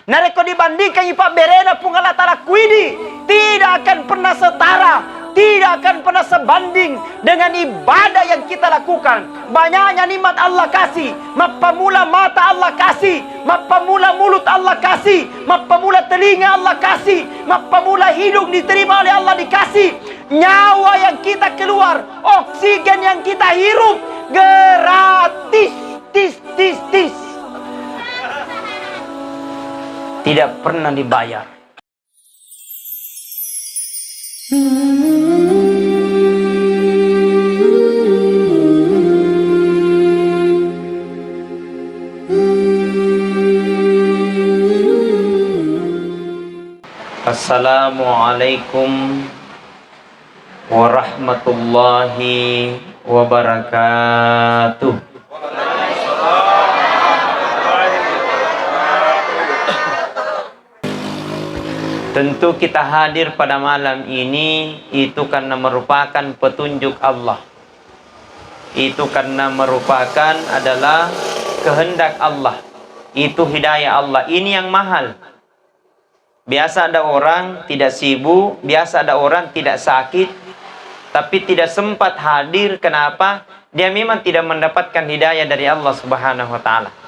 Nareko dibandingkan ipa berena pungala talakuidi, tidak akan pernah setara, tidak akan pernah sebanding dengan ibadah yang kita lakukan. Banyaknya nikmat Allah kasih, mapamula mata Allah kasih, mapamula mulut Allah kasih, mapamula telinga Allah kasih, mapamula hidung diterima oleh Allah dikasih, nyawa yang kita keluar, oksigen yang kita hirup gratis, tis. Tidak pernah dibayar. Assalamualaikum warahmatullahi wabarakatuh. Tentu kita hadir pada malam ini itu karena merupakan petunjuk Allah. Itu karena merupakan adalah kehendak Allah. Itu hidayah Allah. Ini yang mahal. Biasa ada orang tidak sibuk, biasa ada orang tidak sakit, tapi tidak sempat hadir. Kenapa? Dia memang tidak mendapatkan hidayah dari Allah Subhanahu wa Ta'ala.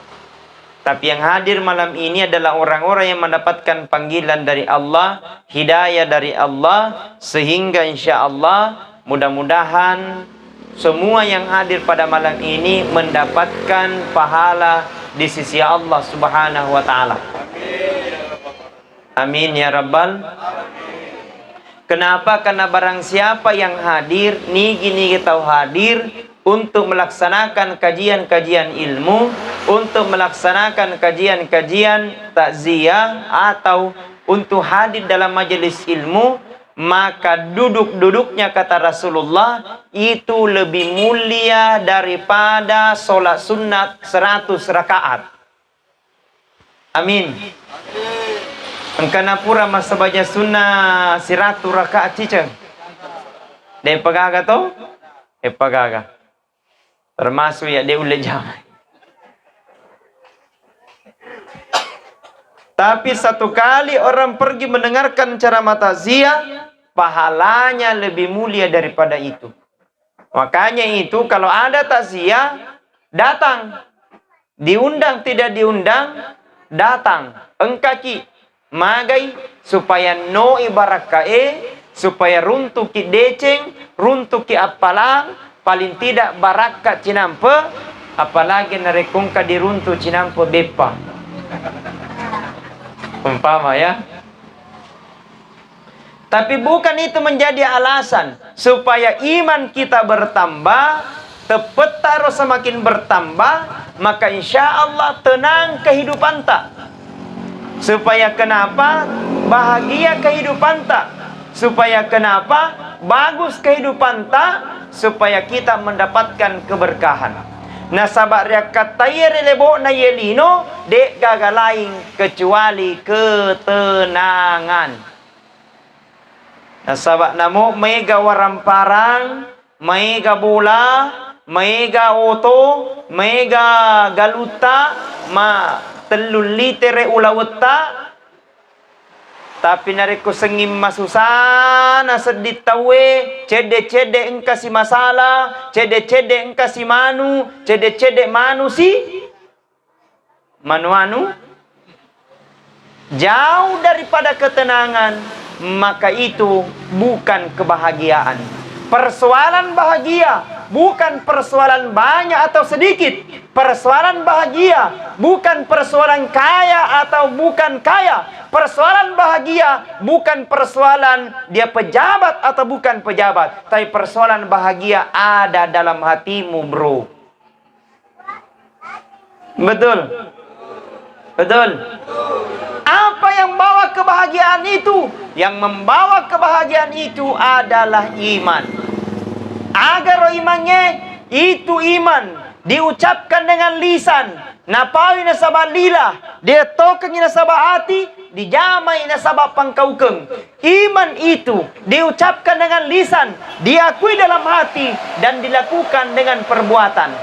Tapi yang hadir malam ini adalah orang-orang yang mendapatkan panggilan dari Allah, hidayah dari Allah, sehingga insya Allah mudah-mudahan semua yang hadir pada malam ini mendapatkan pahala di sisi Allah Subhanahu wa Ta'ala. Amin ya Rabbal. Kenapa? Karena barang siapa yang hadir, nigi tahu hadir untuk melaksanakan kajian-kajian ilmu, untuk melaksanakan kajian-kajian takziah, atau untuk hadir dalam majelis ilmu, maka duduk-duduknya kata Rasulullah itu lebih mulia daripada sholat sunat 100 rakaat. Amin. Engkana pura masa baca sunnah 100 rakaat ciceng. Dia pagaga to? Pagaga. Termasuk ya dia uleh jamai. Tapi satu kali orang pergi mendengarkan ceramah takziah, pahalanya lebih mulia daripada itu. Makanya itu kalau ada takziah, datang. Diundang tidak diundang, datang. Engkaki magai supaya no ibarakae, supaya runtuh ki deceng, runtuh ki apalang, paling tidak barakat cinampe, apalagi narekungka diruntuh cinampe bepa. Umpama ya. Tapi bukan itu menjadi alasan supaya iman kita bertambah, tepat taruh semakin bertambah, maka insya Allah tenang kehidupan tak. Supaya kenapa? Bahagia kehidupan tak. Supaya kenapa? Bagus kehidupan tak. Supaya kita mendapatkan keberkahan. Nasabak riakat tayere lebo na yelino dek gagalaing kecuali ketenangan. Nasabak namo mega waramparang, mega bola, mega oto, mega galuta, telul litere ulaweta, tapi nareko sengim masusana sedit tawe, cede engkasi masalah, cede engkasi manu, cede manu si manu jauh daripada ketenangan, maka itu bukan kebahagiaan. Persoalan bahagia bukan persoalan banyak atau sedikit. Persoalan bahagia bukan persoalan kaya atau bukan kaya. Persoalan bahagia bukan persoalan dia pejabat atau bukan pejabat. Tapi persoalan bahagia ada dalam hatimu, bro. Betul? Betul? Apa yang membawa kebahagiaan itu? Yang membawa kebahagiaan itu adalah iman. Agar imannya itu iman diucapkan dengan lisan, napawi nasabah lila, dia tokeng nasabah hati, dijamai nasabah pangkaukeng. Iman itu diucapkan dengan lisan, diakui dalam hati, dan dilakukan dengan perbuatan.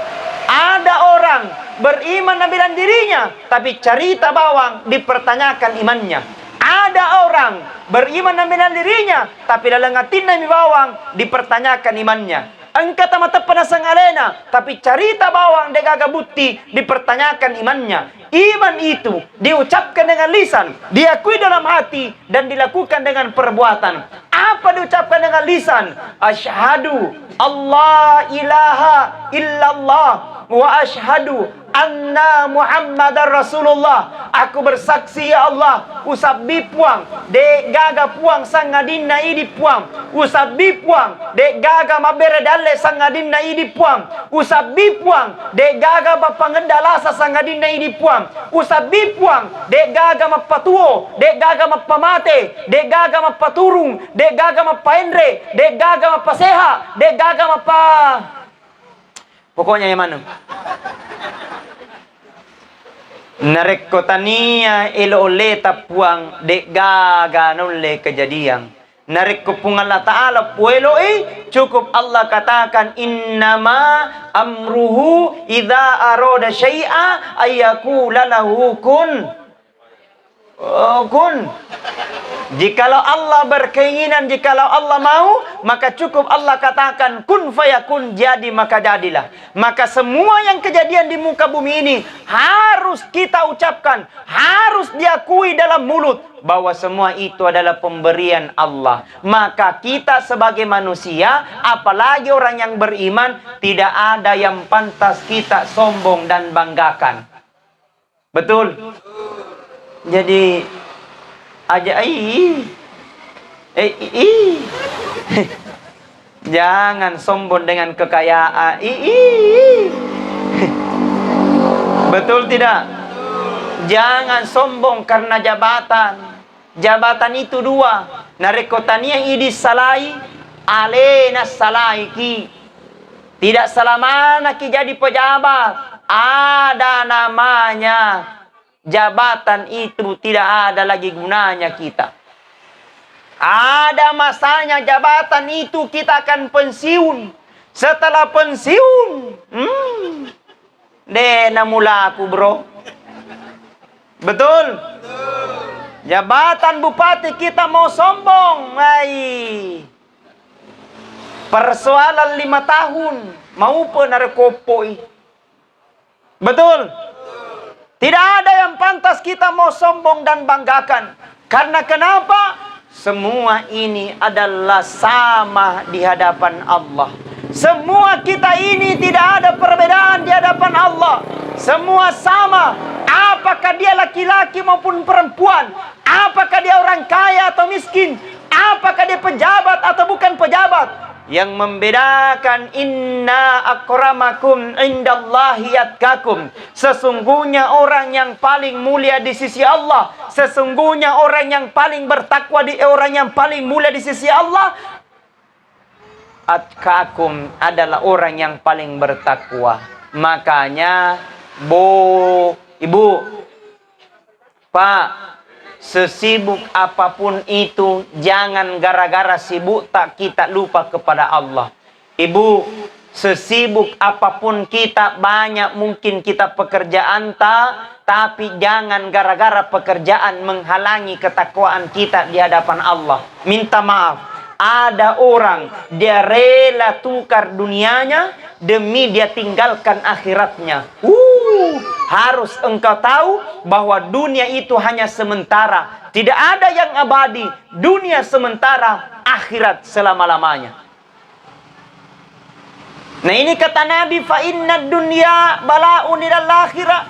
Ada orang beriman dan bilang dirinya, tapi cerita bawang dipertanyakan imannya. Ada orang beriman dan bilang dirinya, tapi dalam hatinya bawang dipertanyakan imannya. Engkau mata penasang alena, tapi cerita bawang degaga bukti dipertanyakan imannya. Iman itu diucapkan dengan lisan, diakui dalam hati, dan dilakukan dengan perbuatan. Apa diucapkan dengan lisan? Asyhadu Allah ilaha illallah wa asyhadu anna Muhammadar Rasulullah. Aku bersaksi ya Allah, usabbi puang de gaga puang sangadinna idi puang, usabbi puang de gaga mabere dalle sangadinna idi puang, usabbi puang de gaga mapangedalasa sangadinna idi puang, usabbi puang de gaga mapatuo, de gaga mapamate, de gaga mapaturung, de gaga mapaendre, de gaga mapaseha, de gaga mapa, pokoknya yang mana? Narekko tania ilole tapuang de gaga nulle kejadian. Narekko pun Allah Ta'ala puelo cukup Allah katakan innama amruhu idza arada syai'a ayyakula lahu kun. Kun. Jikalau Allah berkeinginan, jikalau Allah mau, maka cukup Allah katakan kun fayakun, jadi maka jadilah. Maka semua yang kejadian di muka bumi ini harus kita ucapkan, harus diakui dalam mulut bahwa semua itu adalah pemberian Allah. Maka kita sebagai manusia, apalagi orang yang beriman, tidak ada yang pantas kita sombong dan banggakan. Betul? Jadi aja jangan sombong dengan kekayaan. Betul tidak? Jangan sombong karena jabatan. Jabatan itu dua. Narekotania idis salai, alena salaiki. Tidak selamanya ki jadi pejabat. Ada namanya. Jabatan itu tidak ada lagi gunanya kita. Ada masanya jabatan itu kita akan pensiun. Setelah pensiun, mula aku bro. Betul? Jabatan bupati kita mau sombong. Persoalan 5 tahun. Mau penarkopoi. Betul? Tidak ada yang pantas kita mau sombong dan banggakan. Karena kenapa? Semua ini adalah sama di hadapan Allah. Semua kita ini tidak ada perbedaan di hadapan Allah. Semua sama. Apakah dia laki-laki maupun perempuan? Apakah dia orang kaya atau miskin? Apakah dia pejabat atau bukan pejabat? Yang membedakan inna akramakum indallahi atqakum. Sesungguhnya orang yang paling mulia di sisi Allah, sesungguhnya orang yang paling bertakwa orang yang paling mulia di sisi Allah, atqakum adalah orang yang paling bertakwa. Makanya ibu, Pak, sesibuk apapun itu, jangan gara-gara sibuk tak kita lupa kepada Allah. Ibu, sesibuk apapun kita, banyak mungkin kita pekerjaan tapi jangan gara-gara pekerjaan menghalangi ketakwaan kita di hadapan Allah. Minta maaf. Ada orang, dia rela tukar dunianya demi dia tinggalkan akhiratnya. Harus engkau tahu bahwa dunia itu hanya sementara. Tidak ada yang abadi. Dunia sementara, akhirat selama-lamanya. Nah ini kata Nabi, fa inna dunya bala'un ilal akhirah.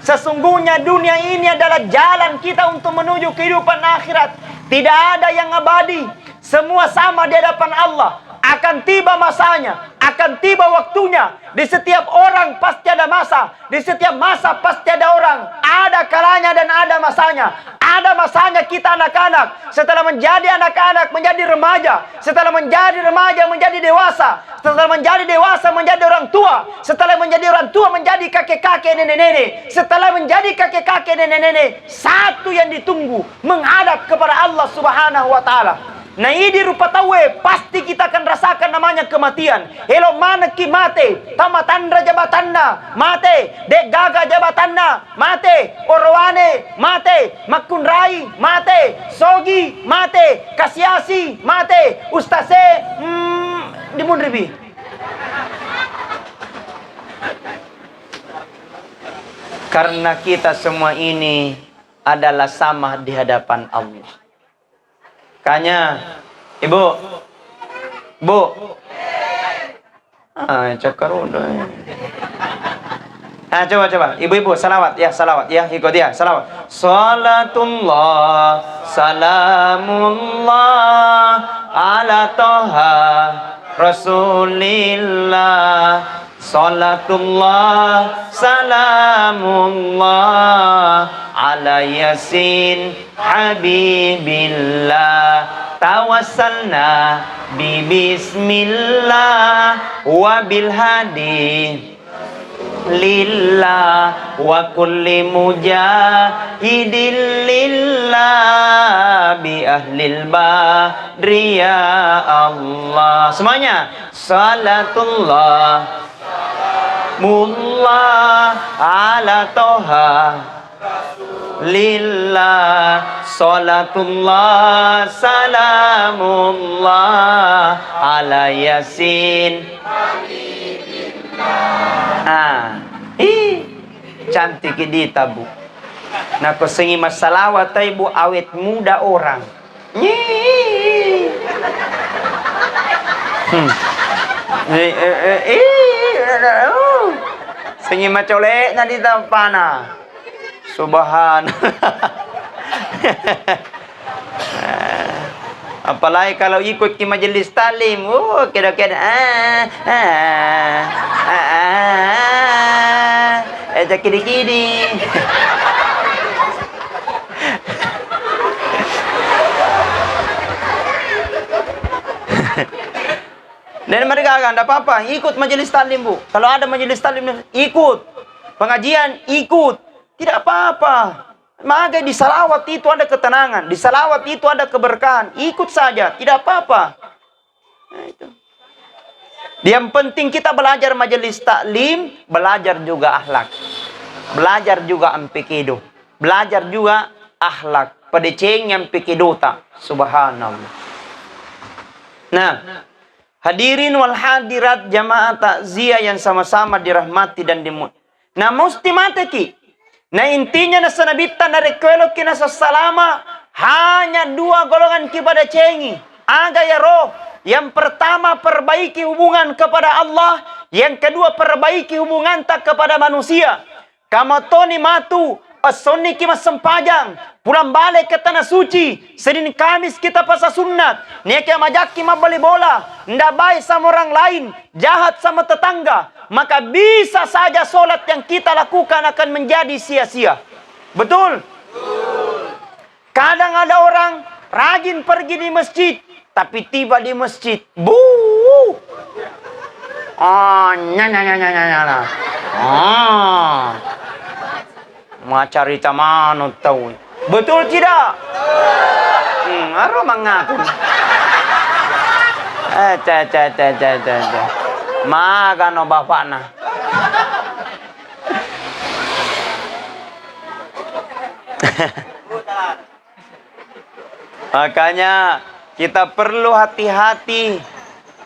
Sesungguhnya dunia ini adalah jalan kita untuk menuju kehidupan akhirat. Tidak ada yang abadi. Semua sama di hadapan Allah. Akan tiba masanya, akan tiba waktunya. Di setiap orang pasti ada masa. Di setiap masa pasti ada orang. Ada kalanya dan ada masanya. Ada masanya kita anak-anak. Setelah menjadi anak-anak, menjadi remaja. Setelah menjadi remaja, menjadi dewasa. Setelah menjadi dewasa, menjadi orang tua. Setelah menjadi orang tua, menjadi kakek-kakek, nenek-nenek. Setelah menjadi kakek-kakek, nenek-nenek, satu yang ditunggu, menghadap kepada Allah Subhanahu wa Ta'ala. Nah ini rupa tawe, pasti kita akan rasakan namanya kematian. Helo mana ki mate, tamatandra jabatanna, mate, dek gaga jabatanna, mate, orwane, mate, makunrai, mate, sogi, mate, kasiasi, mate, ustase, dimunribi. Karena kita semua ini adalah sama di hadapan Allah. Kanya, ibu, bu, cakar udah. Coba, ibu-ibu, salawat ya, ikut ya, salawat. Salatullah, salamullah, ala toha, rasulillah. Salatullah, salamullah, ala yasin habibillah. Tawassalna bi bismillah wa bil hadi lillah wa kulli mujahidin lillah bi ahlil badri ya Allah. Semuanya. Salatullah mullah ala toha lillah, salatullah salamullah ala yasin. Cantik kita bu. Nah ko sengi masalawat tay bu awet muda orang. Sengi macole na di tampana. Subhanallah. Apalagi kalau ikut ke majelis talim, kira-kira kiri-kiri. Dan mereka akan tidak apa-apa, ikut majelis talim bu. Kalau ada majelis talim, ikut. Pengajian, ikut. Tidak apa-apa. Maka di salawat itu ada ketenangan. Di salawat itu ada keberkahan. Ikut saja, tidak apa-apa. Nah, itu. Yang penting kita belajar majelis taklim, belajar juga akhlak. Belajar juga ampikido. Belajar juga akhlak. Padeceng yang pikidota. Subhanallah. Nah, hadirin wal hadirat jamaah takziah yang sama-sama dirahmati dan dimut. Nah, mesti mati ki. Nah, intinya nasa nabita na rekwelo ki nasa salama hanya dua golongan ki pada cengi. Aga ya roh. Yang pertama perbaiki hubungan kepada Allah, yang kedua perbaiki hubungan tak kepada manusia. Kamatoni matu asoni ki masempajang. Pulang balik ke tanah suci. Senin Kamis kita pasal sunat. Niake majaki mabali bola. Ndak baik sama orang lain. Jahat sama tetangga. Maka bisa saja solat yang kita lakukan akan menjadi sia-sia. Betul? Kadang ada orang rajin pergi di masjid. Tapi tiba di masjid. Mau cerita mana tahu. Betul tidak? Aru mengaku. Maga no bapakna. Makanya kita perlu hati-hati.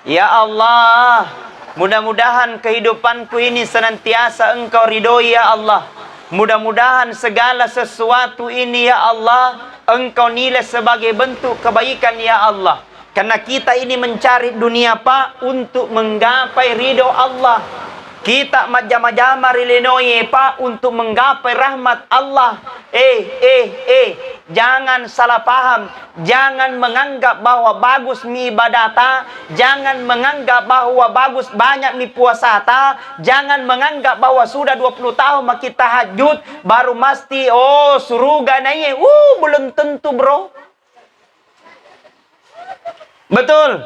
Ya Allah, mudah-mudahan kehidupanku ini senantiasa Engkau ridhoi ya Allah. Mudah-mudahan segala sesuatu ini ya Allah Engkau nilai sebagai bentuk kebaikan ya Allah. Karena kita ini mencari dunia Pak untuk menggapai ridho Allah. Kita majama-jama rilinoye Pak untuk menggapai rahmat Allah. Jangan salah paham. Jangan menganggap bahwa bagus mi ibadata. Jangan menganggap bahwa bagus banyak mi puasata. Jangan menganggap bahwa sudah 20 tahun kita tahajud baru mesti surga nanya. Belum tentu bro. Betul.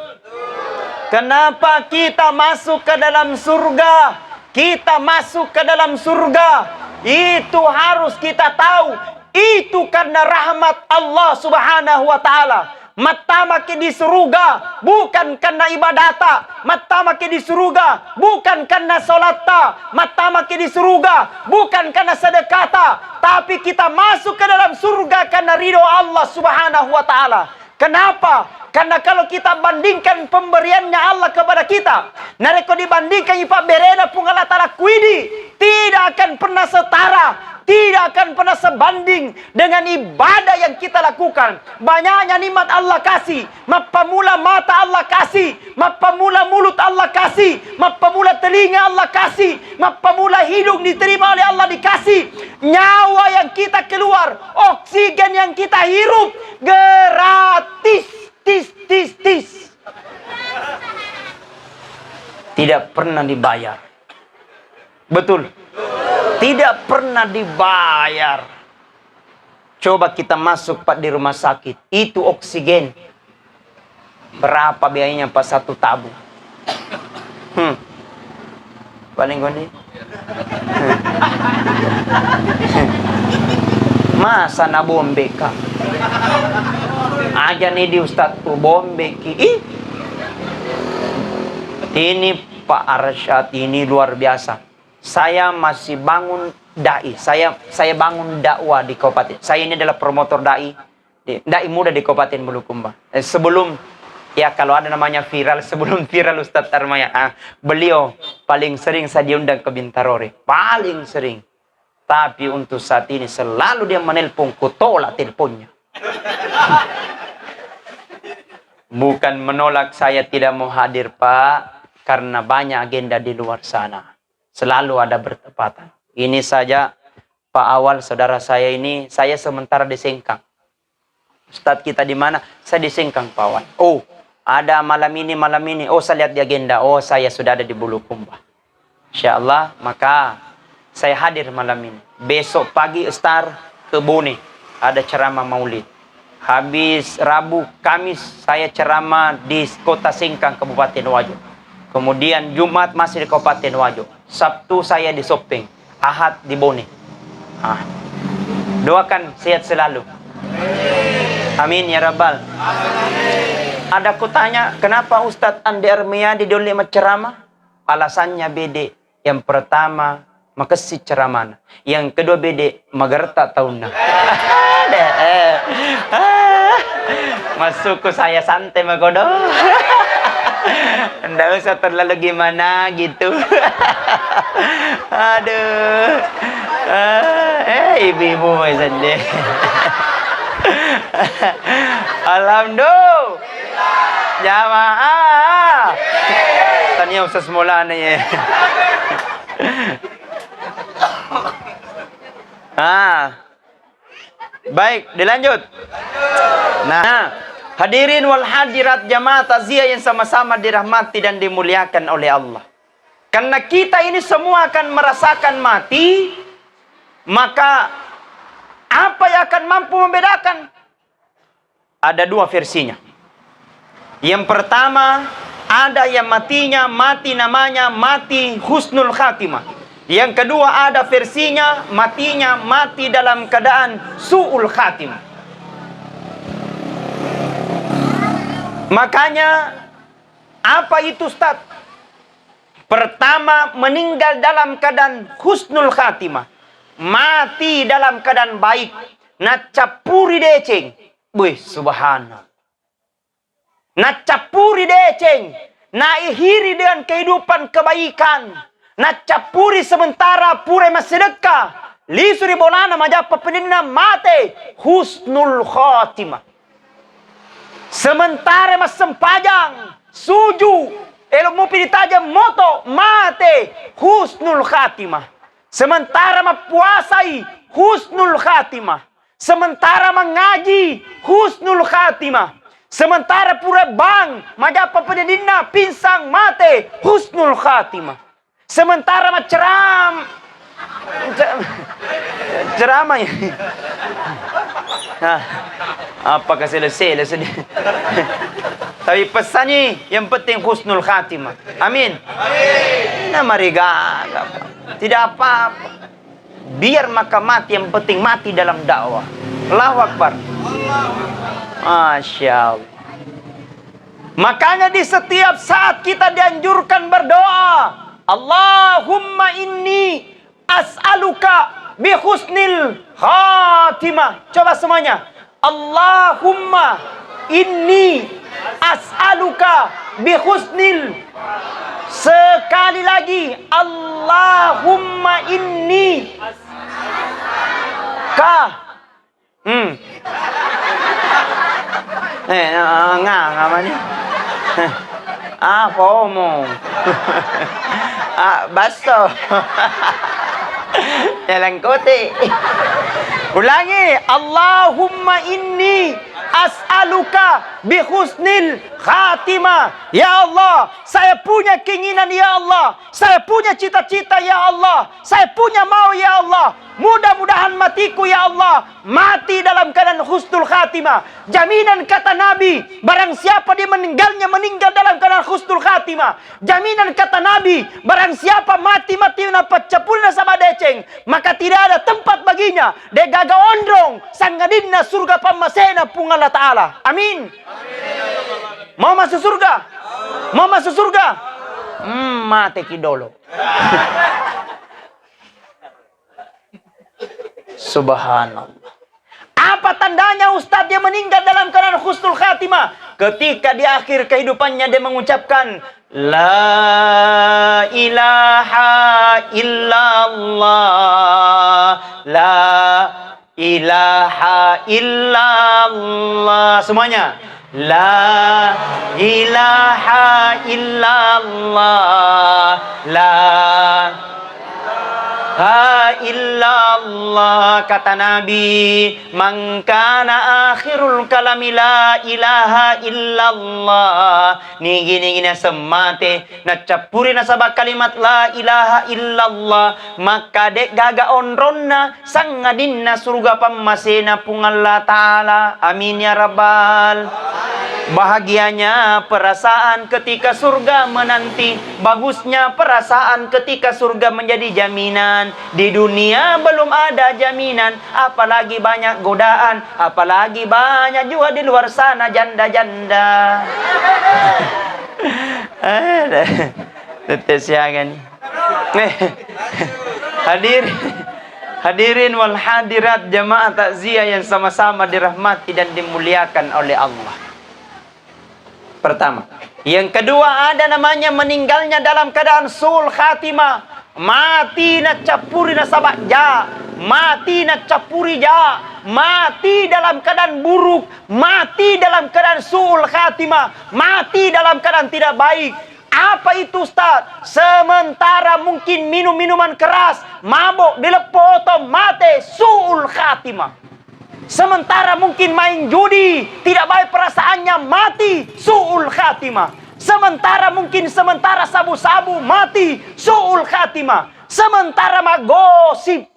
Kenapa kita masuk ke dalam surga? Kita masuk ke dalam surga. Itu harus kita tahu. Itu karena rahmat Allah subhanahu wa ta'ala. Mata makin di surga bukan karena ibadata. Mata makin di surga bukan karena solata. Mata makin di surga bukan karena sedekata. Tapi kita masuk ke dalam surga karena ridho Allah subhanahu wa ta'ala. Kenapa? Karena kalau kita bandingkan pemberiannya Allah kepada kita, nareko dibandingkan Pak Berena Punggala Talakwidi, tidak akan pernah setara, tidak akan pernah sebanding dengan ibadah yang kita lakukan. Banyaknya nikmat Allah kasih, mapamula mata Allah kasih, mapamula mulut Allah kasih, mapamula telinga Allah kasih, mapamula hidung diterima oleh Allah dikasih, nyawa yang kita keluar, oksigen yang kita hirup gratis. Tis. Tidak pernah dibayar. Betul. Tidak pernah dibayar. Coba kita masuk Pak di rumah sakit. Itu oksigen. Berapa biayanya Pak satu tabung? Paling gini. Masa na bombe ka? Aja nih di Ustadz tuh bombe ki. Ini Pak Arsyad ini luar biasa. Saya masih bangun dai. Saya bangun dakwah di kabupaten. Saya ini adalah promotor dai muda di Kabupaten Bulukumba. Sebelum ya kalau ada namanya viral, sebelum viral Ustadz Armaya, beliau paling sering saya diundang ke Bintarore, paling sering. Tapi untuk saat ini selalu dia menelpon, kutolak teleponnya. Bukan menolak saya tidak mau hadir Pak, karena banyak agenda di luar sana. Selalu ada bertepatan. Ini saja Pak Awal, saudara saya ini, saya sementara di Sengkang. Ustadz kita di mana? Saya di Sengkang Pak Awal. Oh, ada malam ini. Oh, saya lihat di agenda. Oh, saya sudah ada di Bulukumba. Insyaallah, maka saya hadir malam ini. Besok pagi Star ke Bone, ada ceramah Maulid. Habis Rabu, Kamis saya ceramah di Kota Sengkang, Kabupaten Wajo. Kemudian Jumat masih di Kabupaten Wajo. Sabtu saya di Sopeng. Ahad di Bone. Doakan sehat selalu. Amin ya Rabbal. Ada kutanya, kenapa Ustadz Andi Armiyadi dulu ceramah? Alasannya beda. Yang pertama, makasih ceramah. Yang kedua beda, magerta tahunna. Masuk ke saya santai magodo. Nggak usah terlalu gimana gitu. Aduh. Ibu-ibu sendiri. Alhamdulillah. Jamaah. Tanya usah semula nih. Baik, dilanjut. Nah, hadirin wal hadirat jamaah takziah yang sama-sama dirahmati dan dimuliakan oleh Allah. Karena kita ini semua akan merasakan mati, maka apa yang akan mampu membedakan? Ada dua versinya. Yang pertama, ada yang matinya mati namanya mati husnul khatimah. Yang kedua ada versinya matinya mati dalam keadaan su'ul khatimah. Makanya apa itu Ustaz? Pertama, meninggal dalam keadaan husnul khatimah. Mati dalam keadaan baik. Nacapuri deceng. Wih, subhanallah. Nacapuri deceng. Naihiri dengan kehidupan kebaikan. Nacapuri sementara pure masedekah. Lisuri bolana majapa penina mate. Husnul khatimah. Sementara mas sempajang. Suju. Ilmu pinitajam moto. Mate. Husnul khatimah. Sementara mempuasai. Husnul khatimah. Sementara mengaji. Husnul khatimah. Sementara pura bang. Majapa penina pinsang mate. Husnul khatimah. Sementara ceramah ya. Nah, apakah selesai sedih. Tapi pesannya yang penting husnul khatimah. Amin. Nah, mari tidak apa-apa. Biar maka mati, yang penting mati dalam dakwah. Allahu Akbar. Masya Allah. Makanya di setiap saat kita dianjurkan berdoa. Allahumma inni as'aluka bi husnil khatimah. Coba semuanya. Allahumma inni as'aluka bi husnil. Sekali lagi. Allahumma inni namanya FOMO baso jalan kote. Ulangi. Allahumma inni as'aluka bi husnil khatimah. Ya Allah, saya punya keinginan ya Allah, saya punya cita-cita ya Allah, saya punya mau ya Allah. Mudah-mudahan matiku ya Allah mati dalam keadaan husnul khatimah. Jaminan kata Nabi, barang siapa dia meninggal dalam keadaan husnul khatimah. Jaminan kata Nabi, barang siapa mati dapat capulna sama deceng, maka tidak ada tempat baginya. Dia gaga ondrong sangadinna surga pamasena pung Allah Ta'ala. Amin. Mau masuk surga? Mau masuk surga? Mati kidolo. Subhanallah. Apa tandanya Ustadz dia meninggal dalam keadaan husnul khatimah? Ketika di akhir kehidupannya dia mengucapkan La ilaha illallah, La ilaha illallah. Semuanya. La ilaha illallah, La illallah. Kata Nabi, man kana akhirul kalami la ilaha illallah. Ni gini semate na capuri na sabak kalimat la ilaha illallah, maka dek gaga onronna sangadinna surga pamasena pung Allah Ta'ala. Amin ya rabbal. Bahagianya perasaan ketika surga menanti, bagusnya perasaan ketika surga menjadi jaminan. Di dunia belum ada jaminan, apalagi banyak godaan, apalagi banyak juga di luar sana janda-janda. Tetesiagan. Hadirin wal hadirat jamaah takziah yang sama-sama dirahmati dan dimuliakan oleh Allah. Pertama. Yang kedua ada namanya meninggalnya dalam keadaan sul khatimah. Mati na capuri na sabak ja, mati na capuri ja, mati dalam keadaan buruk, mati dalam keadaan sul khatimah, mati dalam keadaan tidak baik. Apa itu Ustaz? Sementara mungkin minum minuman keras, mabuk, dilepoto, mati, sul khatimah. Sementara mungkin main judi, tidak baik perasaannya, mati, su'ul khatimah. Sementara sabu-sabu, mati, su'ul khatimah. Sementara magosip.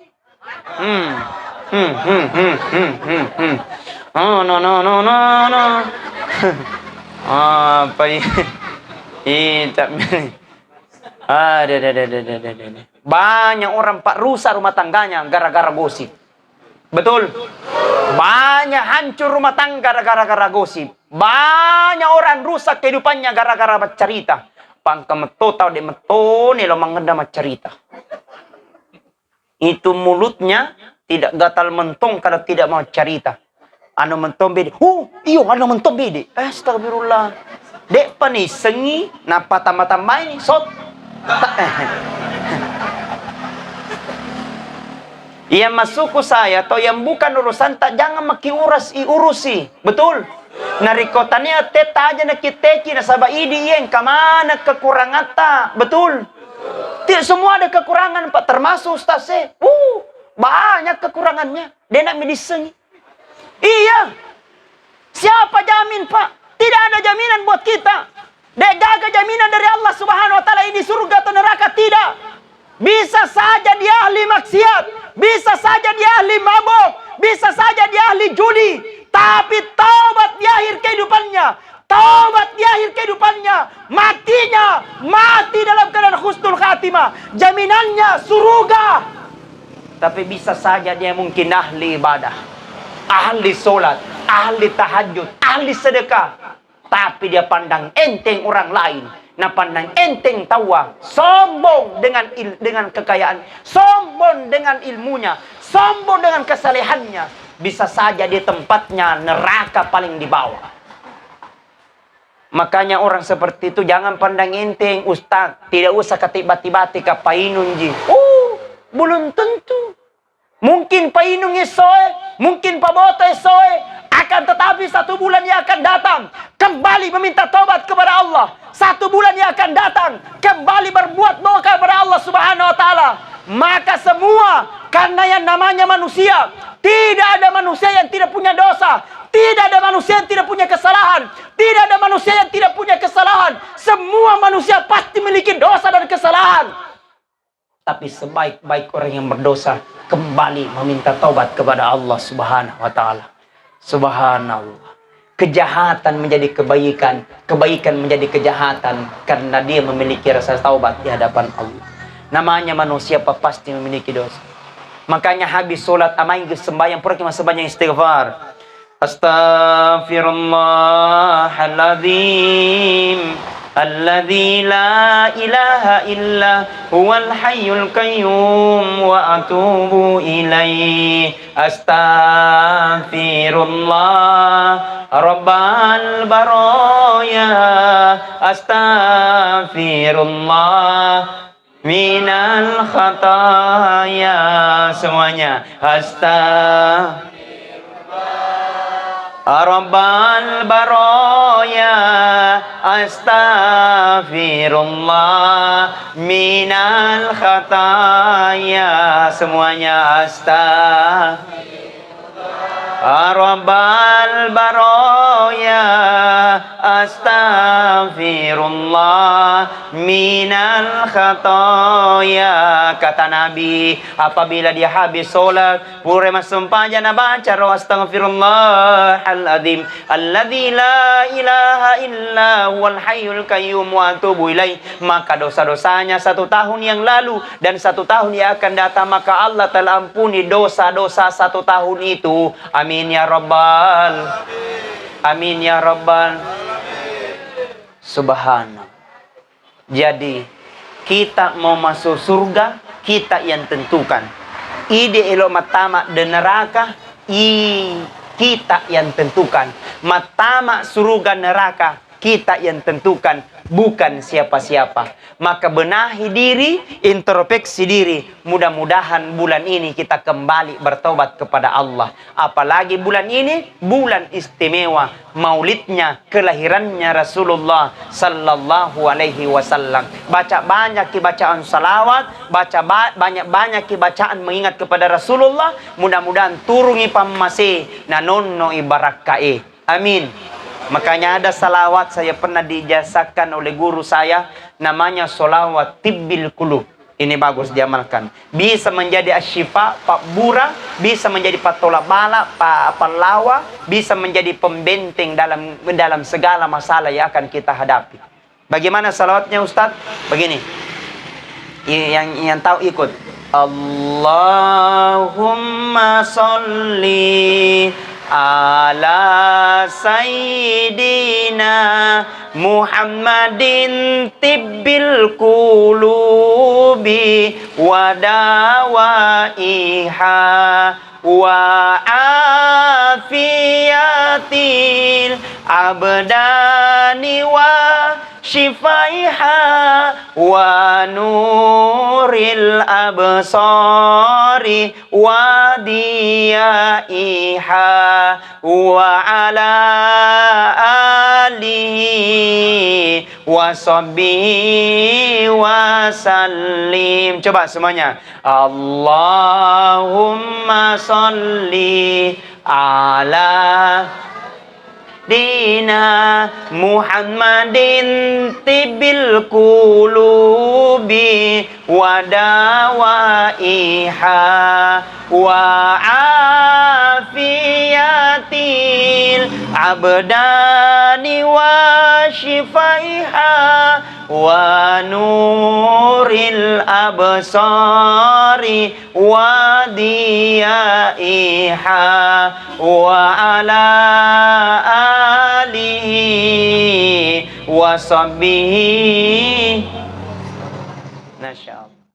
Oh, no. Apa ini? Banyak orang pak rusak rumah tangganya gara-gara gosip. Betul. Banyak hancur rumah tangga gara-gara gosip. Banyak orang rusak kehidupannya gara-gara bercerita. Pangka meto tau de meto nih lo mengedam cerita. Itu mulutnya tidak gatal mentong kalau tidak mau cerita. Anu mentong bede. Iyo anu mentong bede. Astagfirullah. Dek pani sengi napa tambah-tambah ini sot. Yang masuk ke saya atau yang bukan urusan tak jangan urusi. Betul. Narikotannya teta aja nak kiteki na sabah idi yang kamana kekurangan ta. Betul. Tidak semua ada kekurangan Pak, termasuk Ustaz. Banyak kekurangannya. Dia nak mediseng. Iya. Siapa jamin Pak? Tidak ada jaminan buat kita. Dia jaga jaminan dari Allah Subhanahu wa taala ini surga atau neraka tidak. Bisa saja dia ahli maksiat, bisa saja dia ahli mabuk, bisa saja dia ahli judi, tapi taubat di akhir kehidupannya, matinya mati dalam keadaan husnul khatimah, jaminannya surga. Tapi bisa saja dia mungkin ahli ibadah, ahli solat, ahli tahajud, ahli sedekah. Tapi dia pandang enteng orang lain. Nah, pandang enteng tawa, sombong dengan kekayaan, sombong dengan ilmunya, sombong dengan kesalehannya. Bisa saja di tempatnya neraka paling di bawah. Makanya orang seperti itu jangan pandang enteng, Ustaz. Tidak usah ketiba-tiba kapainun ji. Belum tentu. Mungkin painung isoe, mungkin paboto isoe, akan tetapi 1 bulan yang akan datang kembali meminta tobat kepada Allah. 1 bulan yang akan datang kembali berbuat doa kepada Allah Subhanahu wa taala. Maka semua karena yang namanya manusia, tidak ada manusia yang tidak punya dosa. Tidak ada manusia yang tidak punya kesalahan. Tidak ada manusia yang tidak punya kesalahan. Semua manusia pasti memiliki dosa dan kesalahan. Tapi sebaik-baik orang yang berdosa kembali meminta taubat kepada Allah Subhanahu wa taala. Subhanallah. Kejahatan menjadi kebaikan, kebaikan menjadi kejahatan karena dia memiliki rasa taubat di hadapan Allah. Namanya manusia pasti memiliki dosa. Makanya habis solat amai sembahyang pura kita sembahyang istighfar. Astaghfirullahaladzim alladzi la ilaha illa huwal hayyul qayyum wa atubu ilaihi. Astaghfirullah rabbal baraya. Astaghfirullah minal khataya. Semuanya Rabbal baraya. Astaghfirullah minal khataya. Semuanya Rabbal baraya. Astaghfirullah minal khataya. Kata Nabi, apabila dia habis solat, pura masempah jana baca astaghfirullahaladzim alladzi la ilaha illa huwal hayyul qayyum wa atubu ilaih. Maka dosa-dosanya 1 tahun yang lalu dan 1 tahun yang akan datang, maka Allah telah ampuni dosa-dosa 1 tahun itu. Amin ya rabbal. Amin ya rabbal. Subhanallah. Jadi kita mau masuk surga, kita yang tentukan. Ide elok matama dan neraka, kita yang tentukan. Matama surga neraka, kita yang tentukan, bukan siapa-siapa. Maka benahi diri, introspeksi diri. Mudah-mudahan bulan ini kita kembali bertobat kepada Allah. Apalagi bulan ini bulan istimewa, maulidnya, kelahirannya Rasulullah sallallahu alaihi wasallam. Baca banyak bacaan salawat, baca banyak bacaan mengingat kepada Rasulullah. Mudah-mudahan turungi pamase nanonno ibarakae. Amin. Makanya ada salawat saya pernah dijasakan oleh guru saya, namanya salawat tibbil qulub. Ini bagus diamalkan. Bisa menjadi asyifa, pakbura, bisa menjadi patola bala, palawa, bisa menjadi pembenteng dalam segala masalah yang akan kita hadapi. Bagaimana salawatnya Ustaz? Begini. Yang tahu ikut. Allahumma sholli ala sayyidina Muhammadin tibbil qulubi wa dawaiha wa afiyatil abdani wa shifaiha wa nuril absari wa diyaiha wa ala alihi wa sahbihi wa sallim. Coba semuanya. Allahumma sholli ala dina Muhammadin tibbil qulubi wa dawaiha wa afiyatil abdani wa shifaiha ونور الأبصار وديائها وعلى آله وصحبه